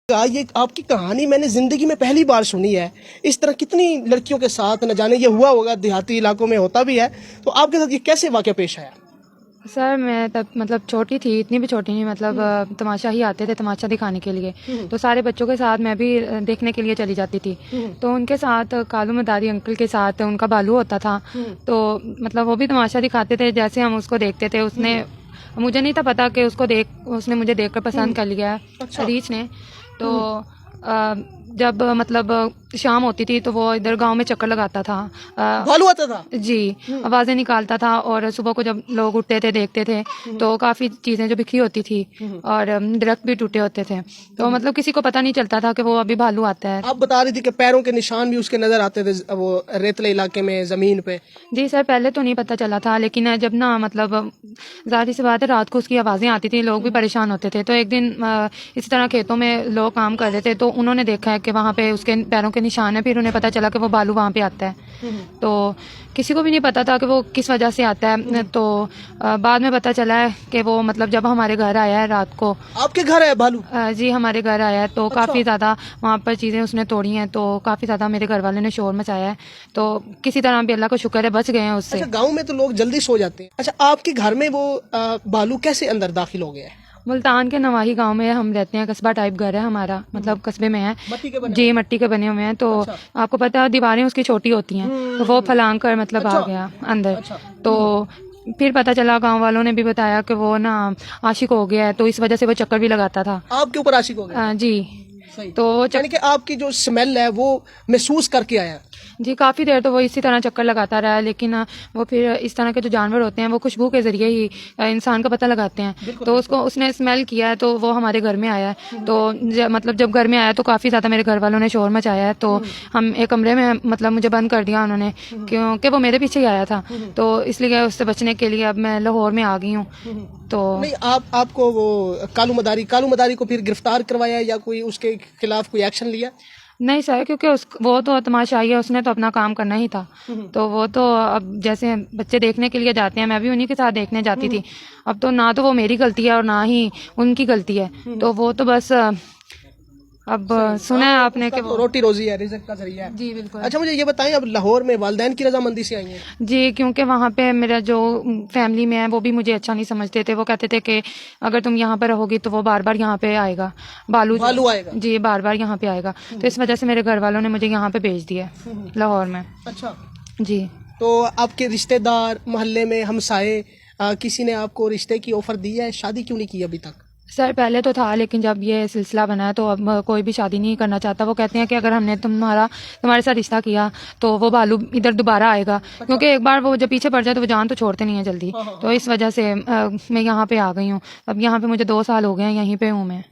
ये आपकी कहानी मैंने जिंदगी में पहली बार सुनी है। इस तरह कितनी लड़कियों के साथ न जाने ये हुआ होगा, देहाती इलाकों में होता भी है, तो आपके साथ ये कैसे वाकया पेश आया? सर मैं तब मतलब छोटी थी, इतनी भी छोटी नहीं, मतलब तमाशा ही आते थे तमाशा दिखाने के लिए। तो सारे बच्चों के साथ मैं भी देखने के लिए चली जाती थी। तो उनके साथ कालू मदारी अंकल के साथ उनका बालू होता था। तो मतलब वो भी तमाशा दिखाते थे, जैसे हम उसको देखते थे। उसने मुझे नहीं था पता कि उसने मुझे देखकर पसंद कर लिया है। अच्छा। रीच ने तो जब मतलब शाम होती थी तो वो इधर गांव में चक्कर लगाता था। भालू आता था? जी, आवाज़ें निकालता था। और सुबह को जब लोग उठते थे देखते थे तो काफ़ी चीज़ें जो बिखरी होती थी और दरख्त भी टूटे होते थे। तो मतलब किसी को पता नहीं चलता था कि वो अभी भालू आता है। आप बता रही थी कि पैरों के निशान भी उसके नजर आते थे वो रेतले इलाके में, जमीन पे। जी सर, पहले तो नहीं पता चला था, लेकिन जब ना मतलब ज़ाहिर सी बात है रात को उसकी आवाज़ें आती थी, लोग भी परेशान होते थे। तो एक दिन इसी तरह खेतों में लोग काम कर रहे थे तो उन्होंने देखा है कि वहाँ पे उसके पैरों के निशान है। फिर उन्हें पता चला कि वो भालू वहाँ पे आता है। तो किसी को भी नहीं पता था कि वो किस वजह से आता है। तो बाद में पता चला है कि वो मतलब जब हमारे घर आया है रात को। आपके घर है भालू? जी, हमारे घर आया है तो अच्छा। काफ़ी ज़्यादा वहाँ पर चीज़ें उसने तोड़ी हैं। तो काफ़ी ज़्यादा मेरे घर वालों ने शोर मचाया है। तो किसी तरह भी अल्लाह का शुक्र है बच गए हैं उससे। अच्छा, गांव में तो लोग जल्दी सो जाते हैं। अच्छा, आपके घर में वो भालू कैसे अंदर दाखिल हो गया है? मुल्तान के नवाही गांव में हम रहते हैं, कस्बा टाइप घर है हमारा, मतलब कस्बे में है। मट्टी के बने? जी, मट्टी के बने हुए हैं। तो अच्छा। आपको पता है दीवारें उसकी छोटी होती हैं, तो वो फलांग कर मतलब अच्छा। आ गया अंदर। अच्छा। तो फिर पता चला, गांव वालों ने भी बताया कि वो ना आशिक हो गया है, तो इस वजह से वो चक्कर भी लगाता था। आपके ऊपर आशिक हो गया? जी। सही। तो वो यानी कि आपकी जो स्मेल है वो महसूस करके आया? जी, काफ़ी देर तो वो इसी तरह चक्कर लगाता रहा है। लेकिन वो फिर इस तरह के जो जानवर होते हैं वो खुशबू के ज़रिए ही इंसान का पता लगाते हैं। तो उसने स्मेल किया है तो वो हमारे घर में आया है। तो मतलब जब घर में आया तो काफ़ी ज़्यादा मेरे घर वालों ने शोर मचाया है। तो हम एक कमरे में मतलब मुझे बंद कर दिया उन्होंने, क्योंकि वो मेरे पीछे ही आया था। तो इसलिए उससे बचने के लिए अब मैं लाहौर में आ गई हूँ। तो नहीं, आपको वो कालू मदारी को फिर गिरफ्तार करवाया या कोई उसके खिलाफ कोई एक्शन लिया? नहीं सर, क्योंकि वो तो तमाशाई है, उसने तो अपना काम करना ही था। तो वो तो अब जैसे बच्चे देखने के लिए जाते हैं, मैं भी उन्हीं के साथ देखने जाती थी। अब तो ना तो वो मेरी गलती है और ना ही उनकी गलती है। तो वो तो बस अब सुना है आपने कि तो रोटी रोजी है, रिज़्क़ का जरिया है। जी बिल्कुल। अच्छा, मुझे ये बताएं, अब लाहौर में वालिदैन की रजामंदी से आई हैं? जी, क्योंकि वहाँ पे मेरा जो फैमिली में है वो भी मुझे अच्छा नहीं समझते थे। वो कहते थे कि अगर तुम यहाँ पर रहोगी तो वो बार बार यहाँ पे आएगा, भालू आएगा? जी, बार बार यहाँ पे आएगा। तो इस वजह से मेरे घर वालों ने मुझे यहाँ पे भेज दिया लाहौर में। अच्छा। जी। तो आपके रिश्तेदार, मोहल्ले में हमसाए, किसी ने आपको रिश्ते की ऑफर दी है? शादी क्यों नहीं की अभी तक? सर पहले तो था, लेकिन जब ये सिलसिला बना है तो अब कोई भी शादी नहीं करना चाहता। वो कहते हैं कि अगर हमने तुम्हारे साथ रिश्ता किया तो वो भालू इधर दोबारा आएगा। क्योंकि एक बार वो जब पीछे पड़ जाए तो वो जान तो छोड़ते नहीं है जल्दी। तो इस वजह से मैं यहाँ पे आ गई हूँ। अब यहाँ पे मुझे 2 साल हो गए हैं, यहीं पे हूँ मैं।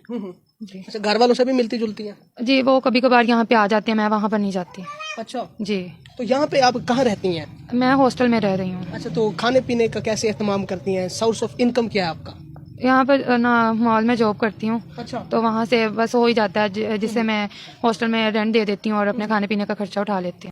जी। अच्छा, घर वालों से भी मिलती जुलती हैं? जी, वो कभी कभार यहाँ पे आ जाते हैं, मैं वहाँ पर नहीं जाती। अच्छा। जी, तो यहाँ पे आप कहाँ रहती हैं? मैं हॉस्टल में रह रही हूँ। अच्छा, तो खाने पीने का कैसे एहतमाम करती हैं? सोर्स ऑफ इनकम क्या है आपका? यहाँ पर ना मॉल में जॉब करती हूँ। अच्छा। तो वहाँ से बस हो ही जाता है, जिससे मैं हॉस्टल में रेंट दे देती हूँ और अपने खाने पीने का खर्चा उठा लेती हूँ।